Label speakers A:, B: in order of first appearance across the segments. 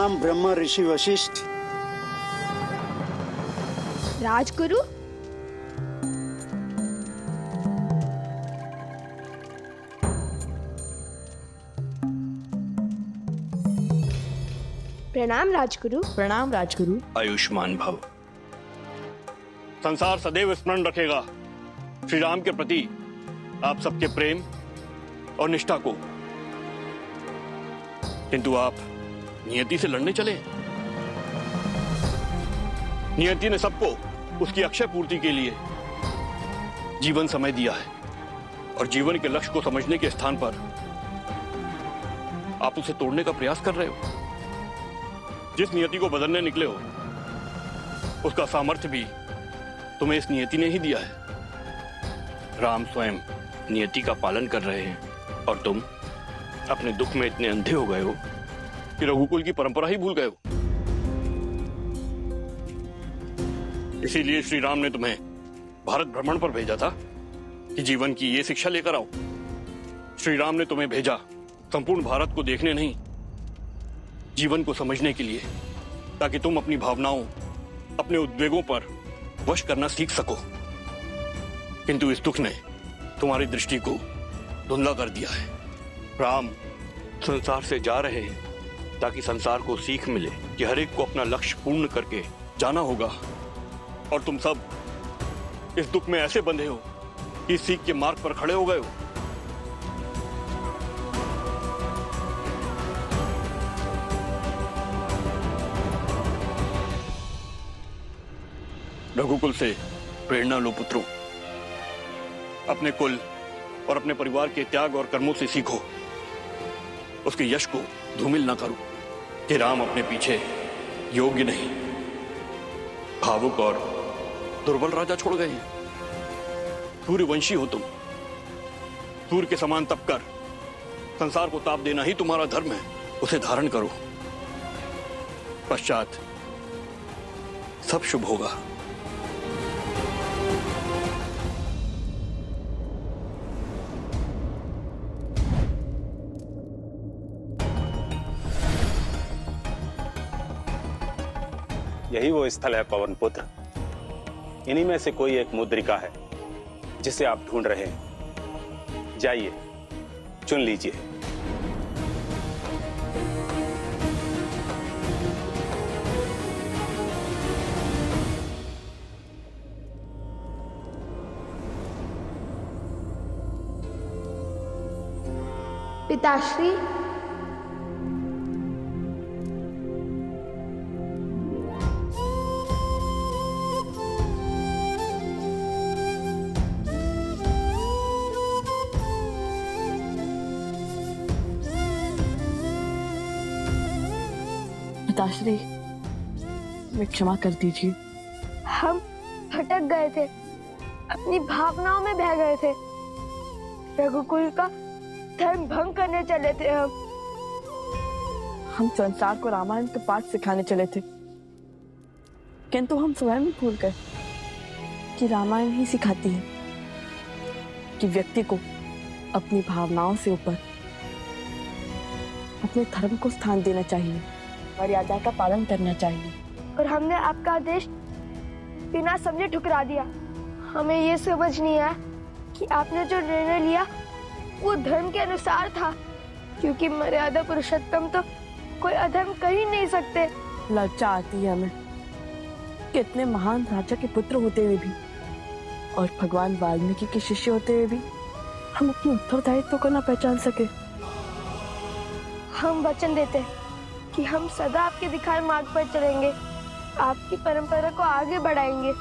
A: प्रणाम ब्रह्मा ऋषि वशिष्ठ।
B: राजगुरु, प्रणाम राजगुरु।
C: प्रणाम राजगुरु।
D: आयुष्मान भव। संसार सदैव स्मरण रखेगा श्री राम के प्रति आप सबके प्रेम और निष्ठा को, किंतु आप नियति से लड़ने चले। नियति ने सबको उसकी अक्षय पूर्ति के लिए जीवन समय दिया है, और जीवन के लक्ष्य को समझने के स्थान पर आप उसे तोड़ने का प्रयास कर रहे हो। जिस नियति को बदलने निकले हो उसका सामर्थ्य भी तुम्हें इस नियति ने ही दिया है। राम स्वयं नियति का पालन कर रहे हैं, और तुम अपने दुख में इतने अंधे हो गए हो कि रघुकुल की परंपरा ही भूल गए हो। इसीलिए श्री राम ने तुम्हें भारत भ्रमण पर भेजा था कि जीवन की ये शिक्षा लेकर आओ। श्री राम ने तुम्हें भेजा संपूर्ण भारत को देखने नहीं, जीवन को समझने के लिए, ताकि तुम अपनी भावनाओं, अपने उद्वेगों पर वश करना सीख सको। किंतु इस दुख ने तुम्हारी दृष्टि को धुंधला कर दिया है। राम संसार से जा रहे हैं ताकि संसार को सीख मिले कि हर एक को अपना लक्ष्य पूर्ण करके जाना होगा, और तुम सब इस दुख में ऐसे बंधे हो कि इस सीख के मार्ग पर खड़े हो गए हो। रघुकुल से प्रेरणा लो पुत्रों। अपने कुल और अपने परिवार के त्याग और कर्मों से सीखो। उसके यश को धूमिल ना करो कि राम अपने पीछे योग्य नहीं, भावुक और दुर्बल राजा छोड़ गए हैं। सूर्यवंशी हो तुम, सूर्य के समान तप कर संसार को ताप देना ही तुम्हारा धर्म है। उसे धारण करो, पश्चात सब शुभ होगा।
E: यही वो स्थल है पवन पुत्र। इन्हीं में से कोई एक मुद्रिका है जिसे आप ढूंढ रहे हैं। जाइए, चुन लीजिए।
B: पिताश्री,
C: पिताश्री, मैं क्षमा कर दीजिए।
B: हम भटक गए थे, अपनी भावनाओं में बह गए थे। रघुकुल का धर्म भंग करने चले थे
C: हम संसार को रामायण के पाठ सिखाने चले थे, किंतु हम स्वयं ही भूल गए कि रामायण ही सिखाती है कि व्यक्ति को अपनी भावनाओं से ऊपर अपने धर्म को स्थान देना चाहिए, मर्यादा का पालन करना चाहिए।
B: और हमने आपका आदेश बिना समझे ठुकरा दिया। हमें ये समझ नहीं आया कि आपने जो निर्णय लिया वो धर्म के अनुसार था, क्योंकि मर्यादा पुरुषोत्तम तो कोई अधर्म कर ही नहीं सकते।
C: लज्जा आती है हमें कि इतने महान राजा के पुत्र होते हुए भी और भगवान वाल्मीकि के शिष्य होते हुए भी हम अपने उत्तरदायित्व को न पहचान सके।
B: हम वचन देते हैं कि हम सदा आपके दिखाए मार्ग पर चलेंगे, आपकी परंपरा को आगे बढ़ाएंगे।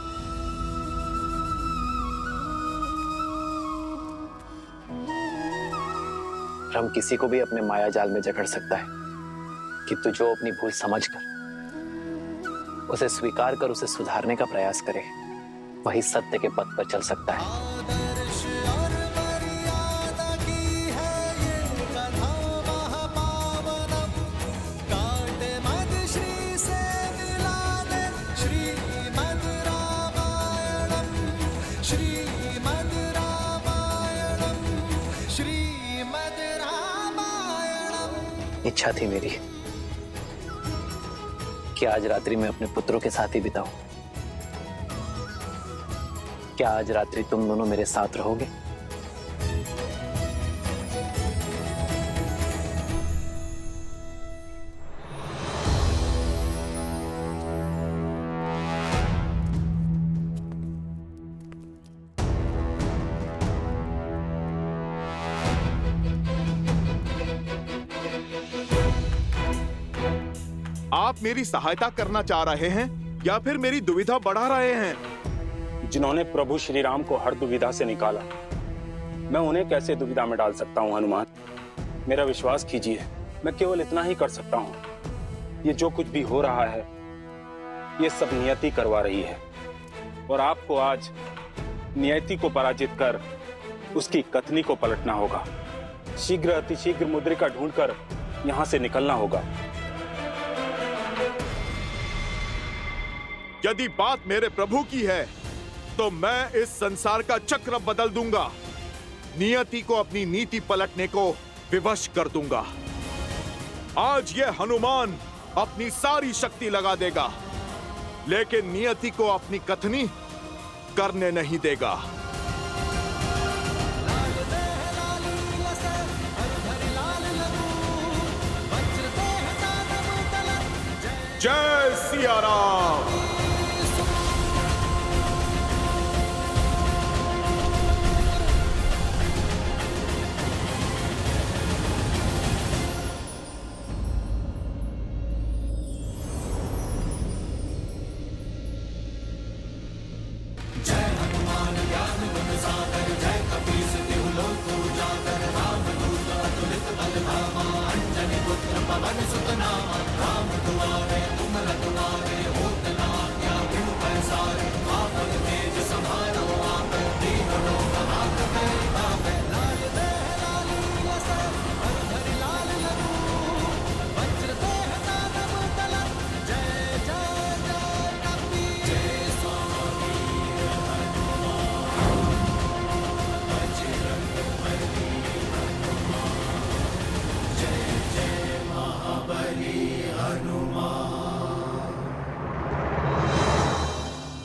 F: हम किसी को भी अपने माया जाल में जकड़ सकता है, किंतु जो अपनी भूल समझकर उसे स्वीकार कर उसे सुधारने का प्रयास करे, वही सत्य के पथ पर चल सकता है। इच्छा थी मेरी कि आज रात्रि मैं अपने पुत्रों के साथ ही बिताऊं। क्या आज रात्रि तुम दोनों मेरे साथ रहोगे?
G: आप मेरी सहायता करना चाह रहे हैं या फिर मेरी दुविधा बढ़ा रहे हैं?
E: जिन्होंने प्रभु श्री राम को हर दुविधा से निकाला, मैं उन्हें कैसे दुविधा में डाल सकता हूं हनुमान? मेरा विश्वास कीजिए, मैं केवल इतना ही कर सकता हूं। ये जो कुछ भी हो रहा है, ये सब नियति करवा रही है, और आपको आज नियति को पराजित कर उसकी कथनी को पलटना होगा। शीघ्र अतिशीघ्र मुद्रिका ढूंढकर यहां से निकलना होगा।
G: यदि बात मेरे प्रभु की है तो मैं इस संसार का चक्र बदल दूंगा, नियति को अपनी नीति पलटने को विवश कर दूंगा। आज ये हनुमान अपनी सारी शक्ति लगा देगा, लेकिन नियति को अपनी कथनी करने नहीं देगा। जय सिया राम।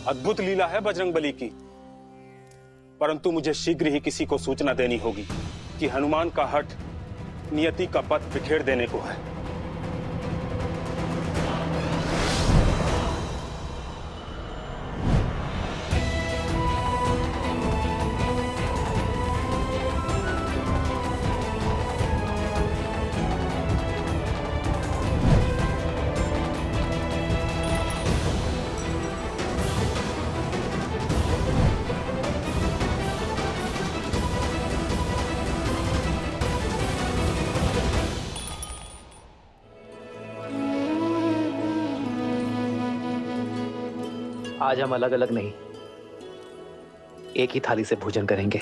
E: अद्भुत लीला है बजरंगबली की, परंतु मुझे शीघ्र ही किसी को सूचना देनी होगी कि हनुमान का हठ नियति का पथ बिखेर देने को है।
F: आज हम अलग अलग नहीं, एक ही थाली से भोजन करेंगे।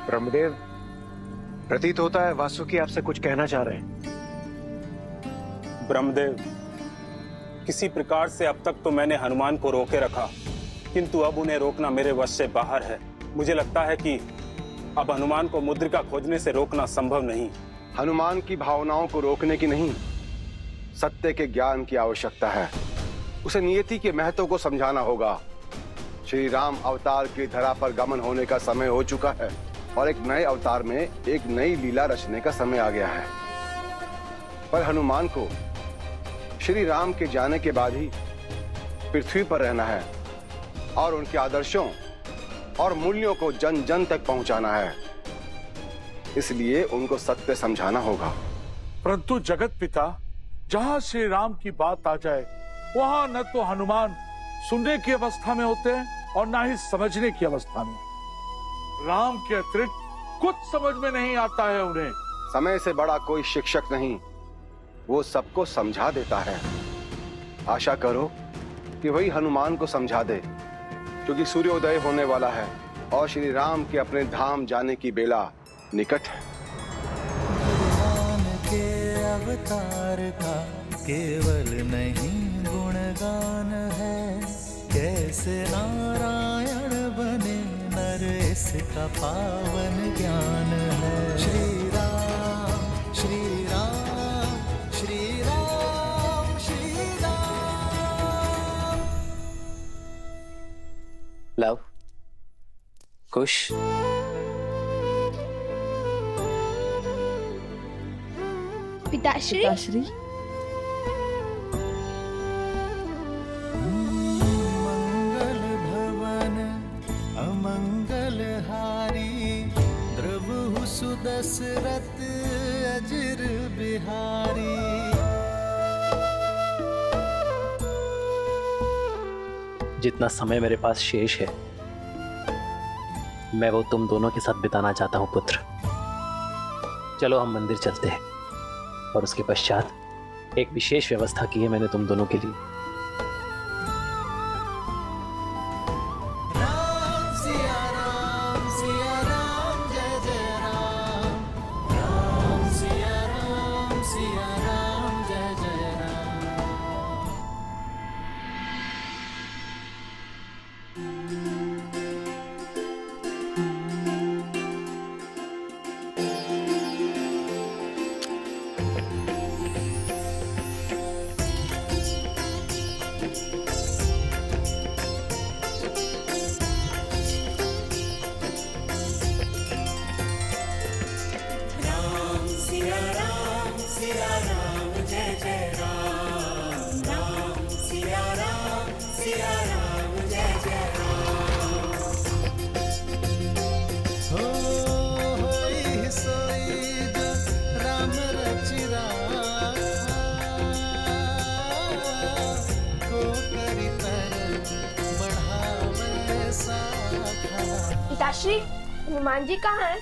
A: ब्रह्मदेव, प्रतीत होता है वासुकी आपसे कुछ कहना चाह रहे हैं।
E: ब्रह्मदेव, किसी प्रकार से अब तक तो मैंने हनुमान को रोके रखा, किंतु अब उन्हें रोकना मेरे वश से बाहर है। मुझे लगता है कि अब हनुमान को मुद्रिका खोजने से रोकना संभव नहीं।
H: हनुमान की भावनाओं को रोकने की नहीं, सत्य के ज्ञान की आवश्यकता है। उसे नियति के महत्व को समझाना होगा। श्री राम अवतार की धरा पर गमन होने का समय हो चुका है और एक नए अवतार में एक नई लीला रचने का समय आ गया है। पर हनुमान को श्री राम के जाने के बाद ही पृथ्वी पर रहना है और उनके आदर्शों और मूल्यों को जन जन तक पहुंचाना है। इसलिए उनको सत्य समझाना होगा।
I: परंतु जगत पिता, जहां श्री राम की बात आ जाए वहां न तो हनुमान सुनने की अवस्था में होते हैं और ना ही समझने की अवस्था में। राम के अतिरिक्त कुछ समझ में नहीं आता है उन्हें।
H: समय से बड़ा कोई शिक्षक नहीं, वो सबको समझा देता है। आशा करो कि वही हनुमान को समझा दे, क्योंकि सूर्योदय होने वाला है और श्री राम के अपने धाम जाने की बेला निकट है।
J: भगवान के अवतार का केवल नहीं गुणगान है, कैसे नारायण बने नर इसका पावन ज्ञान है। श्री राम श्री राम श्री राम श्री राम।
F: लव, कुश,
B: पिताश्री,
C: पिताश्री,
J: मंगल भवन अमंगल हारी, द्रवहु सुदशरथ अजिर बिहारी।
F: जितना समय मेरे पास शेष है मैं वो तुम दोनों के साथ बिताना चाहता हूं पुत्र। चलो हम मंदिर चलते हैं, और उसके पश्चात एक विशेष व्यवस्था की है मैंने तुम दोनों के लिए।
J: राम सिया राम जय जय राम, राम सिया राम जय जय राम। होई सोई जो राम रचि राखा, को करि तर बढ़ावे साखा।
B: पिताश्री, हनुमान जी कहाँ हैं?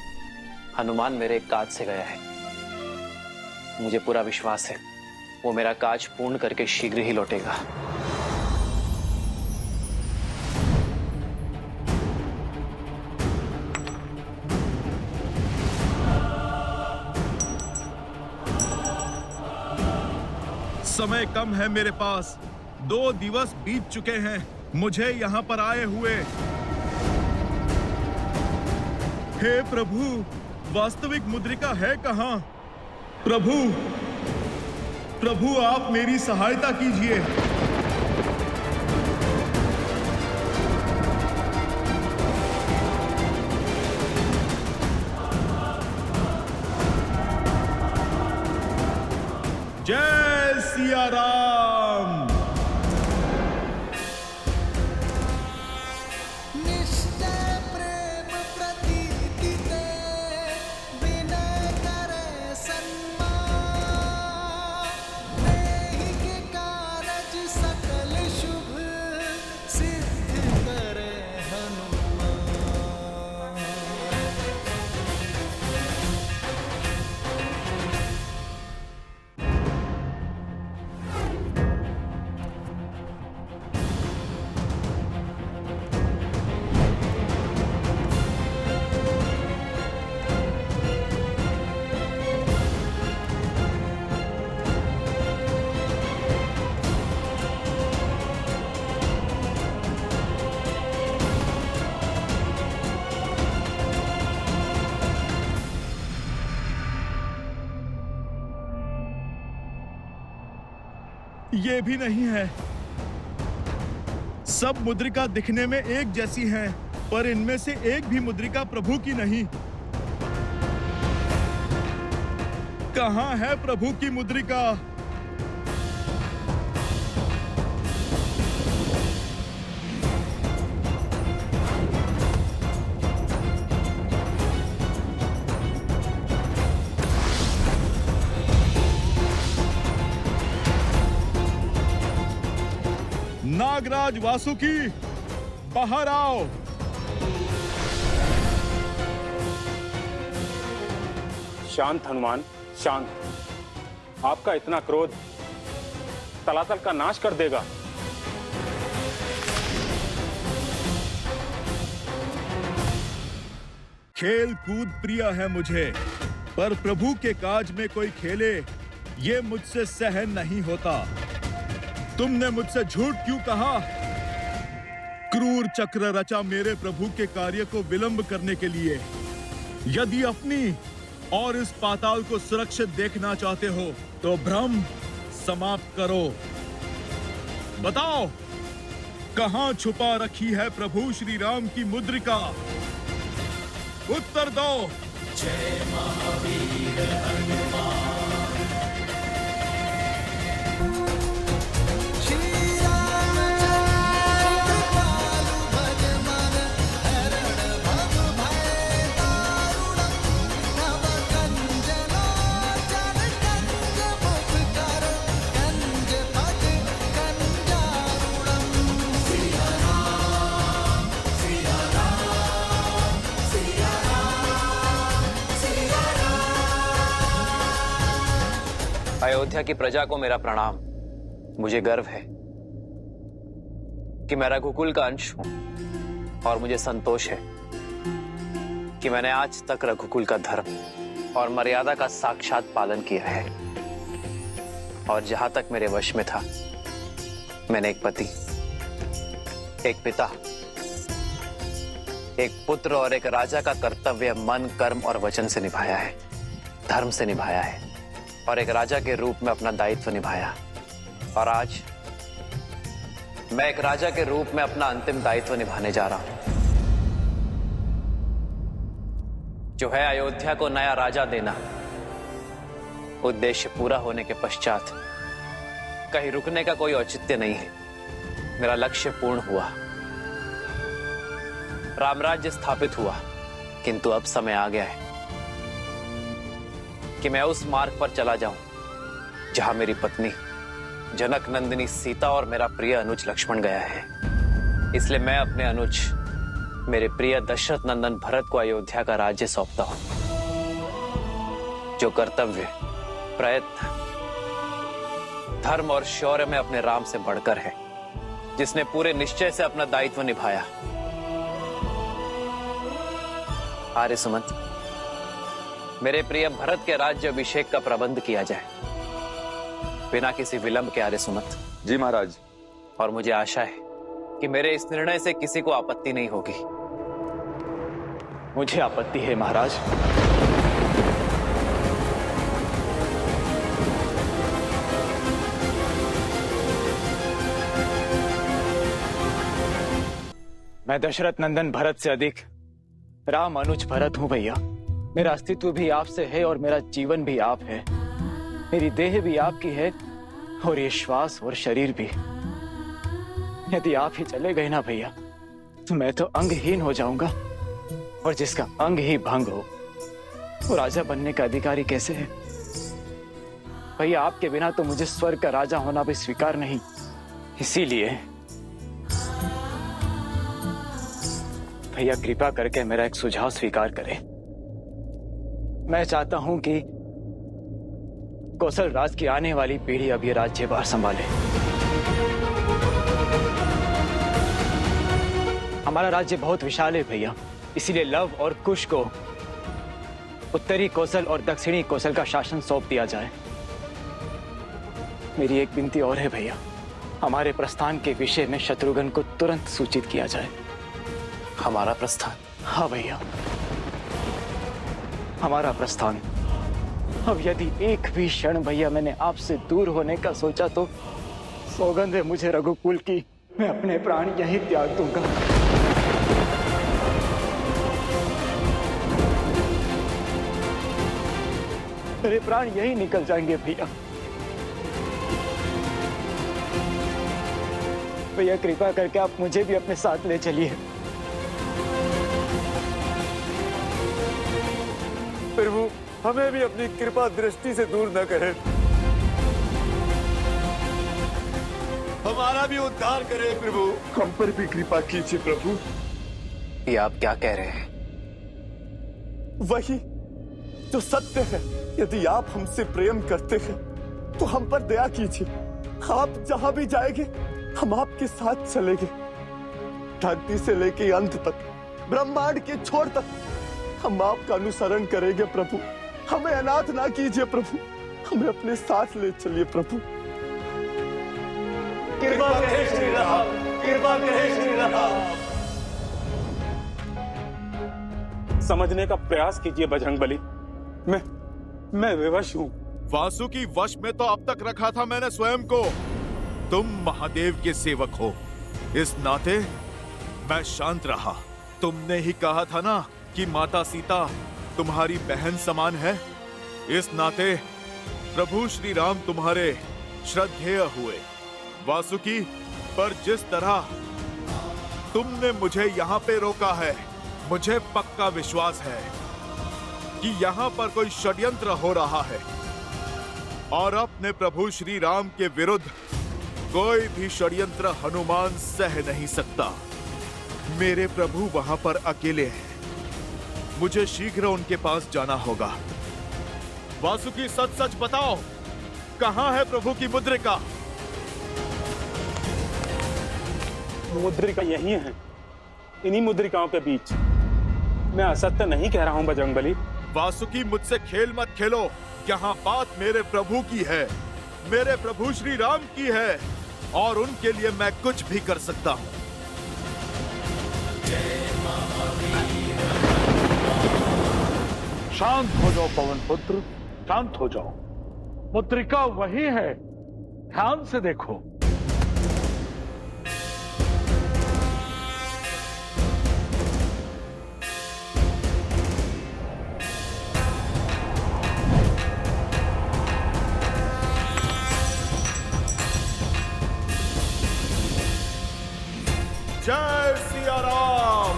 F: हनुमान मेरे काज से गया है। मुझे पूरा विश्वास है वो मेरा काज पूर्ण करके शीघ्र ही लौटेगा।
G: समय कम है मेरे पास, 2 दिवस बीत चुके हैं मुझे यहाँ पर आए हुए। हे प्रभु, वास्तविक मुद्रिका है कहाँ? प्रभु, प्रभु आप मेरी सहायता कीजिए। जय सिया राम।
J: निश्चय प्रेम प्रतीति ते, विनय करे सन्मान, देहि के कारज सकल शुभ, सिद्ध करे हनुमान।
G: ये भी नहीं है। सब मुद्रिका दिखने में एक जैसी हैं, पर इनमें से एक भी मुद्रिका प्रभु की नहीं। कहाँ है प्रभु की मुद्रिका? नागराज वासुकी, बाहर आओ।
E: शांत हनुमान, शांत। आपका इतना क्रोध तलातल का नाश कर देगा।
G: खेल कूद प्रिय है मुझे, पर प्रभु के काज में कोई खेले ये मुझसे सहन नहीं होता। तुमने मुझसे झूठ क्यों कहा? क्रूर चक्र रचा मेरे प्रभु के कार्य को विलंब करने के लिए। यदि अपनी और इस पाताल को सुरक्षित देखना चाहते हो तो भ्रम समाप्त करो। बताओ, कहां छुपा रखी है प्रभु श्री राम की मुद्रिका? उत्तर दो। जय महावीर हनुमान।
F: अयोध्या की प्रजा को मेरा प्रणाम। मुझे गर्व है कि मैं रघुकुल का अंश हूं और मुझे संतोष है कि मैंने आज तक रघुकुल का धर्म और मर्यादा का साक्षात पालन किया है। और जहां तक मेरे वश में था, मैंने एक पति, एक पिता, एक पुत्र और एक राजा का कर्तव्य मन, कर्म और वचन से निभाया है, धर्म से निभाया है और एक राजा के रूप में अपना दायित्व निभाया। और आज मैं एक राजा के रूप में अपना अंतिम दायित्व निभाने जा रहा हूं, जो है अयोध्या को नया राजा देना। उद्देश्य पूरा होने के पश्चात कहीं रुकने का कोई औचित्य नहीं है। मेरा लक्ष्य पूर्ण हुआ, रामराज्य स्थापित हुआ, किंतु अब समय आ गया है कि मैं उस मार्ग पर चला जाऊं जहां मेरी पत्नी जनक नंदिनी सीता और मेरा प्रिय अनुज लक्ष्मण गया है। इसलिए मैं अपने अनुज, मेरे प्रिय दशरथ नंदन भरत को अयोध्या का राज्य सौंपता हूं, जो कर्तव्य, प्रयत्न, धर्म और शौर्य में अपने राम से बढ़कर है, जिसने पूरे निश्चय से अपना दायित्व निभाया। आर्य सुमंत, मेरे प्रिय भरत के राज्य अभिषेक का प्रबंध किया जाए बिना किसी विलंब के। आर्य सुमंत।
K: जी महाराज।
F: और मुझे आशा है कि मेरे इस निर्णय से किसी को आपत्ति नहीं होगी।
K: मुझे आपत्ति है महाराज।
L: मैं दशरथ नंदन भरत से अधिक राम अनुज भरत हूं भैया। मेरा अस्तित्व भी आपसे है और मेरा जीवन भी आप है। मेरी देह भी आपकी है और ये श्वास और शरीर भी। यदि आप ही चले गए ना भैया, तो मैं तो अंगहीन हो जाऊंगा, और जिसका अंग ही भंग हो वो राजा बनने का अधिकारी कैसे है? भैया, आपके बिना तो मुझे स्वर्ग का राजा होना भी स्वीकार नहीं। इसीलिए भैया, कृपा करके मेरा एक सुझाव स्वीकार करें। मैं चाहता हूं कि कौशल राज की आने वाली पीढ़ी अब ये राज्यभार संभाले। हमारा राज्य बहुत विशाल है भैया, इसीलिए लव और कुश को उत्तरी कौशल और दक्षिणी कौशल का शासन सौंप दिया जाए। मेरी एक विनती और है भैया, हमारे प्रस्थान के विषय में शत्रुघ्न को तुरंत सूचित किया जाए।
F: हमारा प्रस्थान?
L: हाँ भैया, हमारा प्रस्थान। अब यदि एक भी क्षण भैया मैंने आपसे दूर होने का सोचा तो सौगंध है मुझे रघुकुल की, मैं अपने प्राण यहीं त्याग दूंगा। मेरे प्राण यहीं निकल जाएंगे भैया। भैया, कृपा करके आप मुझे भी अपने साथ ले चलिए।
I: प्रभु, हमें भी अपनी कृपा दृष्टि से दूर न करें। हम हमारा भी उद्धार करे प्रभु। हम पर भी कृपा कीजिए प्रभु।
F: ये आप क्या कह रहे हैं?
M: वही जो सत्य है। यदि आप हमसे प्रेम करते हैं तो हम पर दया कीजिए। आप जहां भी जाएंगे हम आपके साथ चलेंगे। धरती से लेके अंत तक, ब्रह्मांड के छोर तक हम आपका अनुसरण करेंगे प्रभु। हमें अनाथ ना कीजिए प्रभु, हमें अपने साथ ले चलिए प्रभु।
I: कृपा करें श्री राम, कृपा करें श्री राम।
E: समझने का प्रयास कीजिए बजरंगबली। मैं विवश हूं।
G: वासुकी वश में तो अब तक रखा था मैंने स्वयं को। तुम महादेव के सेवक हो, इस नाते मैं शांत रहा। तुमने ही कहा था ना कि माता सीता तुम्हारी बहन समान है। इस नाते प्रभु श्री राम तुम्हारे श्रद्धेय हुए। वासुकी, पर जिस तरह तुमने मुझे यहाँ पे रोका है, मुझे पक्का विश्वास है कि यहाँ पर कोई षड्यंत्र हो रहा है और अपने प्रभु श्री राम के विरुद्ध कोई भी षड्यंत्र हनुमान सह नहीं सकता। मेरे प्रभु वहां पर अकेले हैं, मुझे शीघ्र उनके पास जाना होगा। वासुकी, सच सच बताओ, कहां है प्रभु की मुद्रिका?
E: मुद्रिका यही है, इन्हीं मुद्रिकाओं के बीच। मैं असत्य नहीं कह रहा हूं बजरंगबली।
G: वासुकी, मुझसे खेल मत खेलो। यहाँ बात मेरे प्रभु की है, मेरे प्रभु श्री राम की है और उनके लिए मैं कुछ भी कर सकता हूँ।
I: शांत हो जाओ पवन पुत्र, शांत हो जाओ। मुद्रिका वही है, ध्यान से देखो।
G: जय सिया राम।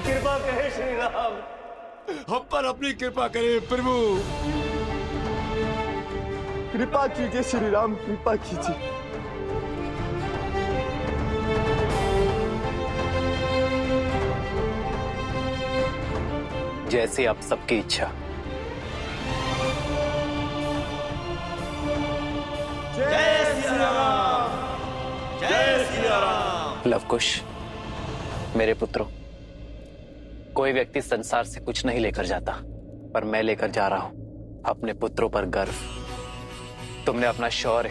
I: कृपा करें श्री राम, हम पर अपनी कृपा करें प्रभु।
M: कृपा कीजिए श्री राम, कृपा कीजिए।
F: जैसे आप सबकी इच्छा।
I: जय सिया राम, जय सिया राम।
F: लवकुश, मेरे पुत्रों, कोई व्यक्ति संसार से कुछ नहीं लेकर जाता, पर मैं लेकर जा रहा हूं अपने पुत्रों पर गर्व। तुमने अपना शौर्य,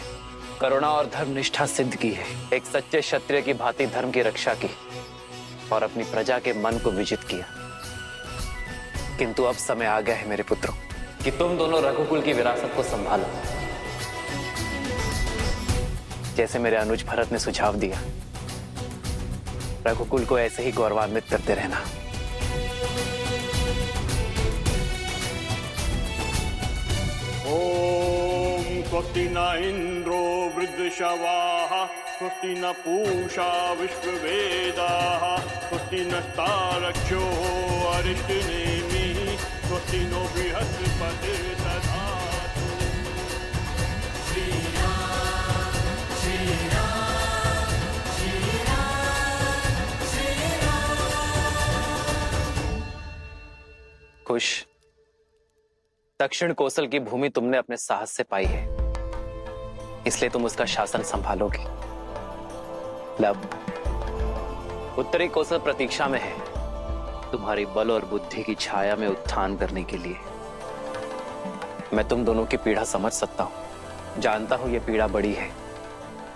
F: करुणा और धर्म निष्ठा सिद्ध की है। एक सच्चे क्षत्रिय की भांति धर्म की रक्षा की और अपनी प्रजा के मन को विजित किया। किंतु अब समय आ गया है मेरे पुत्रों कि तुम दोनों रघुकुल की विरासत को संभालो। जैसे मेरे अनुज भरत ने सुझाव दिया, रघुकुल को ऐसे ही गौरवान्वित करते रहना।
D: ओम स्वस्ति न इंद्रो वृद्धशवाः, स्वस्ति न पूषा विश्ववेदाः, स्वस्ति नस्तारक्षो अरिष्टनेमिः, स्वस्ति नो बृहस्पतिर्दधातु। श्री राम, श्री राम, श्री राम, श्री राम।
F: खुश, दक्षिण कौशल की भूमि तुमने अपने साहस से पाई है, इसलिए तुम उसका शासन संभालोगे। लब, उत्तरी कौशल प्रतीक्षा में है तुम्हारी बल और बुद्धि की छाया में उत्थान करने के लिए। मैं तुम दोनों की पीड़ा समझ सकता हूं, जानता हूं ये पीड़ा बड़ी है,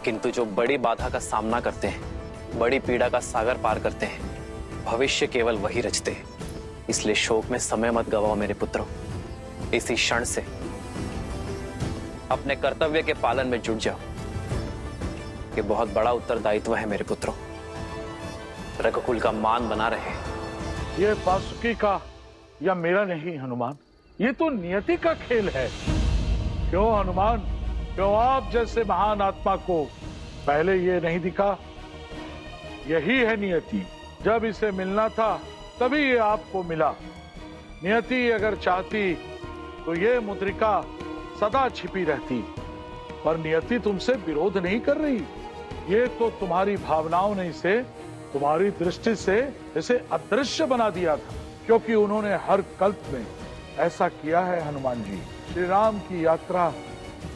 F: किंतु जो बड़ी बाधा का सामना करते हैं, बड़ी पीड़ा का सागर पार करते हैं, भविष्य केवल वही रचते हैं। इसलिए शोक में समय मत गवाओ मेरे पुत्रों। इसी क्षण से अपने कर्तव्य के पालन में जुट जाओ। ये बहुत बड़ा उत्तरदायित्व है मेरे पुत्रों। रघुकुल का मान बना रहे।
I: ये वासुकी का या मेरा नहीं हनुमान, ये तो नियति का खेल है। क्यों हनुमान, क्यों आप जैसे महान आत्मा को पहले ये नहीं दिखा? यही है नियति। जब इसे मिलना था तभी ये आपको मिला। नियति अगर चाहती तो ये मुद्रिका सदा छिपी रहती, पर नियति तुमसे विरोध नहीं कर रही। ये तो तुम्हारी भावनाओं ने इसे तुम्हारी दृष्टि से इसे अदृश्य बना दिया था, क्योंकि उन्होंने हर कल्प में ऐसा किया है। हनुमान जी, श्री राम की यात्रा,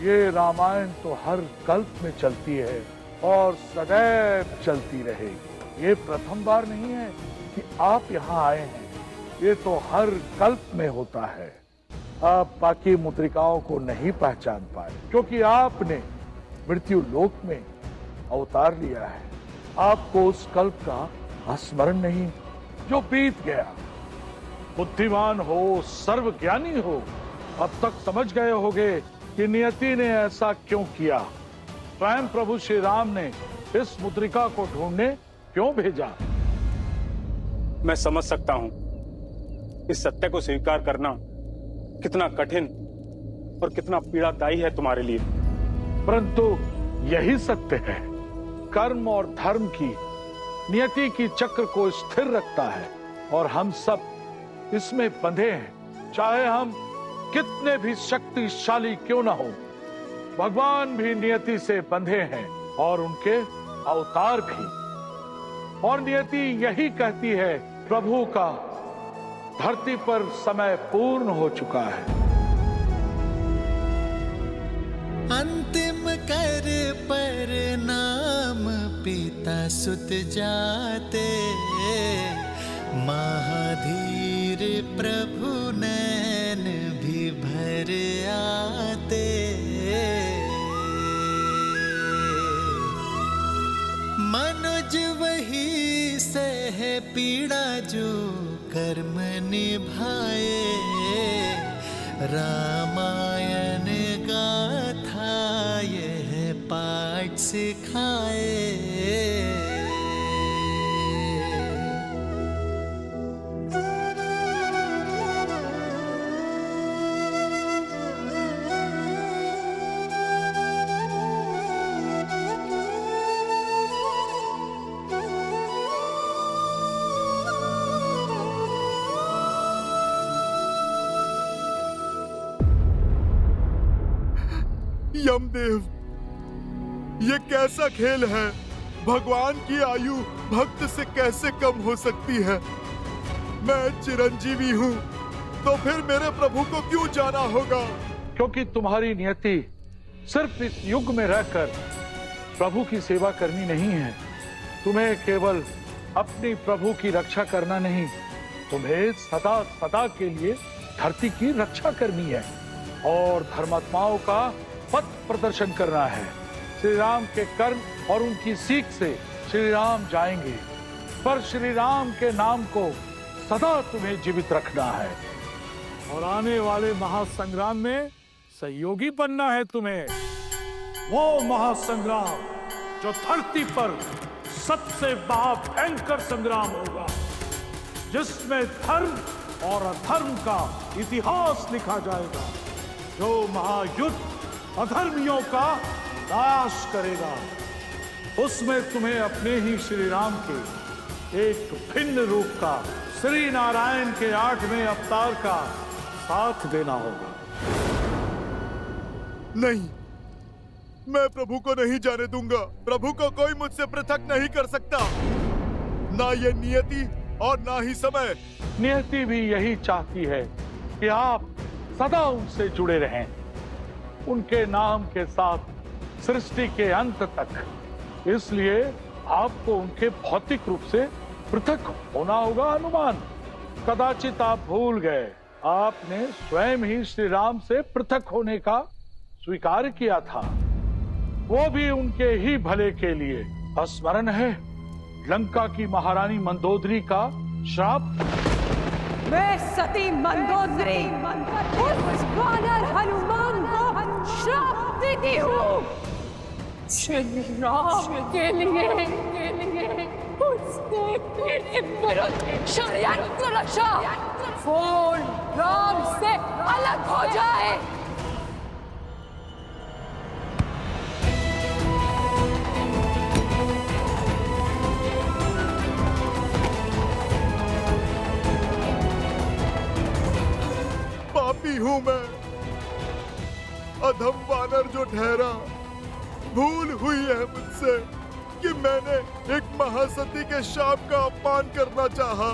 I: ये रामायण तो हर कल्प में चलती है और सदैव चलती रहेगी। ये प्रथम बार नहीं है कि आप यहाँ आए हैं, ये तो हर कल्प में होता है। आप बाकी मुद्रिकाओं को नहीं पहचान पाए क्योंकि आपने मृत्यु लोक में अवतार लिया है। आपको उस कल्प का स्मरण नहीं जो बीत गया। बुद्धिमान हो, सर्वज्ञानी हो, अब तक समझ गए होंगे कि नियति ने ऐसा क्यों किया। स्वयं प्रभु श्री राम ने इस मुद्रिका को ढूंढने क्यों भेजा।
E: मैं समझ सकता हूं इस सत्य को स्वीकार करना कितना कठिन और कितना पीड़ादायी है तुम्हारे लिए,
I: परंतु यही सत्य है। कर्म और धर्म की नियति की चक्र को स्थिर रखता है और हम सब इसमें बंधे हैं। चाहे हम कितने भी शक्तिशाली क्यों ना हो, भगवान भी नियति से बंधे हैं और उनके अवतार भी। और नियति यही कहती है, प्रभु का धरती पर समय पूर्ण हो चुका है।
J: अंतिम कर पर नाम पिता सुत जाते, महाधीर प्रभु नैन भी भर आते। मनुज वही सह पीड़ा जो कर्म निभाए, रामायण गाथा यह पाठ सिखाए।
G: यमदेव, ये कैसा खेल है? भगवान की आयु भक्त से कैसे कम हो सकती है? मैं चिरंजीवी हूँ, तो फिर मेरे प्रभु को क्यों जाना होगा?
I: क्योंकि तुम्हारी नियति सिर्फ इस युग में रहकर प्रभु की सेवा करनी नहीं है। तुम्हें केवल अपनी प्रभु की रक्षा करना नहीं, तुम्हें सदा सदा के लिए धरती की रक्षा करनी है और धर्मात्माओं का पथ प्रदर्शन करना है। श्री राम के कर्म और उनकी सीख से श्री राम जाएंगे, पर श्री राम के नाम को सदा तुम्हें जीवित रखना है और आने वाले महासंग्राम में सहयोगी बनना है तुम्हें। वो महासंग्राम जो धरती पर सबसे महाभयंकर संग्राम होगा, जिसमें धर्म और अधर्म का इतिहास लिखा जाएगा, जो महायुद्ध अधर्मियों का नाश करेगा। उसमें तुम्हें अपने ही श्री राम के एक भिन्न रूप का, श्री नारायण के 8वें अवतार का साथ देना होगा।
G: नहीं, मैं प्रभु को नहीं जाने दूंगा। प्रभु को कोई मुझसे पृथक नहीं कर सकता, ना ये नियति और ना ही समय।
I: नियति भी यही चाहती है कि आप सदा उनसे जुड़े रहें, उनके नाम के साथ सृष्टि के अंत तक। इसलिए आपको उनके भौतिक रूप से पृथक होना होगा। हनुमान, कदाचित आप भूल गए, आपने स्वयं ही श्री राम से पृथक होने का स्वीकार किया था, वो भी उनके ही भले के लिए। स्मरण है लंका की महारानी मंदोदरी का श्राप?
N: मैं सती मंदोदरी उस वानर हनुमान को श्राप देती हूँ। श्री राम के लिए उसने मेरे विरुद्ध षड्यंत्र रचा। फूल राम से अलग हो जाए।
G: पापी हूं मैं, अधम वानर जो ठहरा। भूल हुई है मुझसे कि मैंने एक महासती के शाप का अपमान करना चाहा।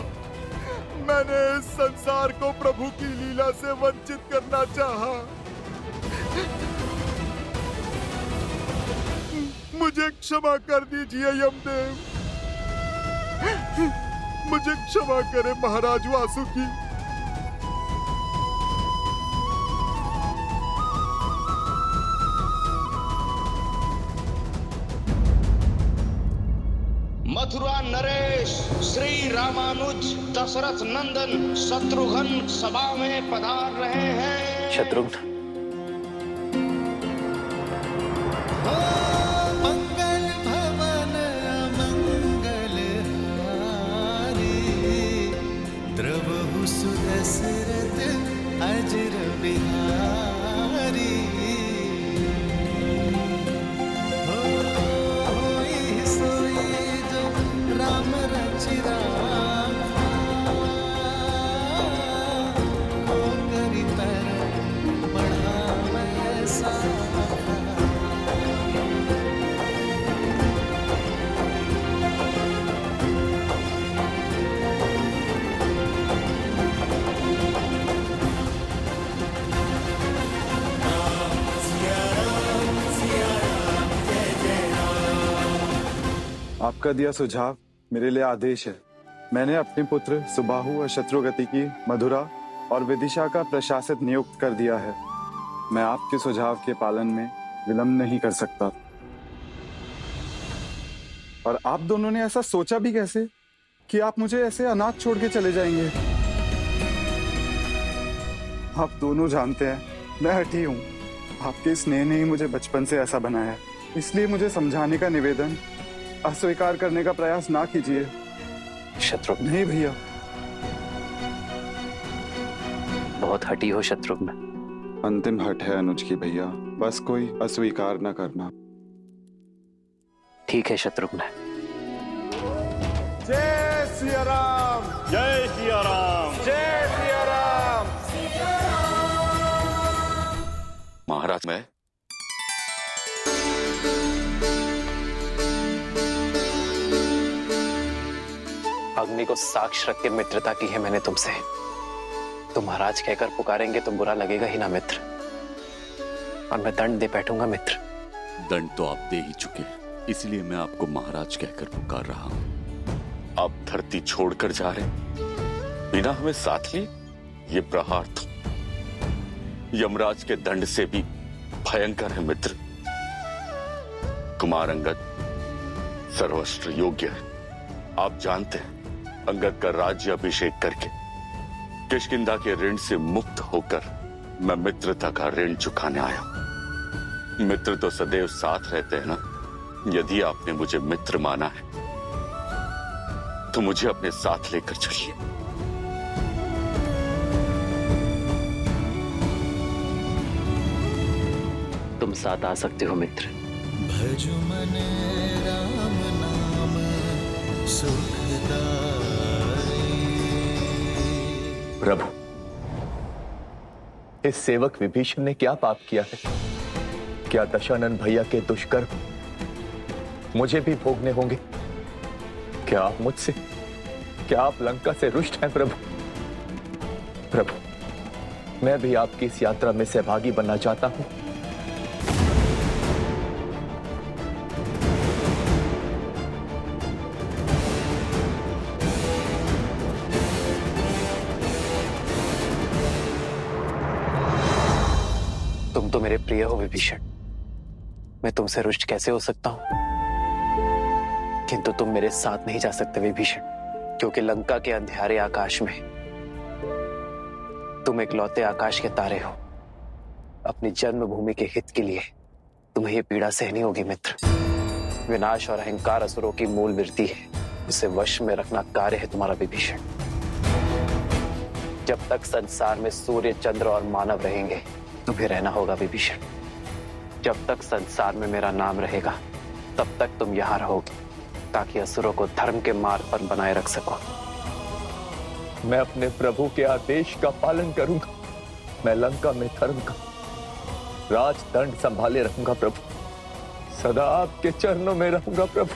G: मैंने इस संसार को प्रभु की लीला से वंचित करना चाहा। मुझे क्षमा कर दीजिए यमदेव, मुझे क्षमा करें महाराज वासुकी।
O: मथुरा नरेश श्री रामानुज दशरथ नंदन शत्रुघ्न सभा में पधार रहे हैं।
F: शत्रुघ्न,
J: मंगल भवन मंगल हारी, द्रवहु सुदशरथ अजर बिहारी। राम रचिरा करी तर बढ़ावे सा।
K: आपका दिया सुझाव मेरे लिए आदेश है। मैंने अपने पुत्र सुबाहु और शत्रुगति की मधुरा और विदिशा का प्रशासक नियुक्त कर दिया है। मैं आपके सुझाव के पालन में विलंब नहीं कर सकता। और आप दोनों ने ऐसा सोचा भी कैसे कि आप मुझे ऐसे अनाथ छोड़ के चले जाएंगे? आप दोनों जानते हैं मैं हठी हूँ। आपके स्नेह ने ही मुझे बचपन से ऐसा बनाया, इसलिए मुझे समझाने का निवेदन अस्वीकार करने का प्रयास ना कीजिए।
F: शत्रुघ्न,
K: नहीं भैया।
F: बहुत हठी हो शत्रुघ्न।
K: अंतिम हट है अनुज की भैया, बस कोई अस्वीकार न करना।
F: ठीक है शत्रुघ्न।
H: जय सिया राम,
D: जय सिया राम।
H: जय सिया राम।
D: महाराज, मैं
F: अग्नि को साक्ष रख के मित्रता की है मैंने तुमसे। तुम महाराज कहकर पुकारेंगे तो बुरा लगेगा ही ना मित्र, और मैं दंड दे बैठूंगा मित्र।
P: दंड तो आप दे ही चुके, इसलिए मैं आपको महाराज कहकर पुकार रहा हूं।
D: आप धरती छोड़कर जा रहे बिना हमें साथ लिए? ये प्रहार तो यमराज के दंड से भी भयंकर है मित्र। कुमार अंगद सर्वश्रेष्ठ योग्य है। आप जानते हैं अंगद का राज्य अभिषेक करके किष्किंधा के ऋण से मुक्त होकर मैं मित्रता का ऋण चुकाने आया हूं। मित्र तो सदैव साथ रहते हैं ना। यदि आपने मुझे मित्र माना है तो मुझे अपने साथ लेकर चलिए।
F: तुम साथ आ सकते हो मित्र।
J: भजु मन राम नाम सुखदाई।
M: प्रभु, इस सेवक विभीषण ने क्या पाप किया है? क्या दशानन भैया के दुष्कर्म मुझे भी भोगने होंगे? क्या आप मुझसे, क्या आप लंका से रुष्ट हैं प्रभु? प्रभु, मैं भी आपकी इस यात्रा में सहभागी बनना चाहता हूं।
F: तुम तो मेरे प्रिय हो विभीषण, मैं तुमसे रुष्ट कैसे हो सकता हूं? किंतु तुम मेरे साथ नहीं जा सकते विभीषण, क्योंकि लंका के अंधेरे आकाश में तुम इकलौते आकाश के तारे हो। अपनी जन्मभूमि के हित के लिए तुम्हें ये पीड़ा सहनी होगी मित्र। विनाश और अहंकार असुरों की मूल वृत्ति है, उसे वश में रखना कार्य है तुम्हारा विभीषण। जब तक संसार में सूर्य, चंद्र और मानव रहेंगे तुम्हें रहना होगा विभीषण। जब तक संसार में मेरा नाम रहेगा तब तक तुम यहाँ रहोगे, ताकि असुरों को धर्म के मार्ग पर बनाए रख सको।
M: मैं अपने प्रभु के आदेश का पालन करूंगा। मैं लंका में धर्म का राजदंड संभाले रहूंगा प्रभु। सदा आपके चरणों में रहूंगा प्रभु।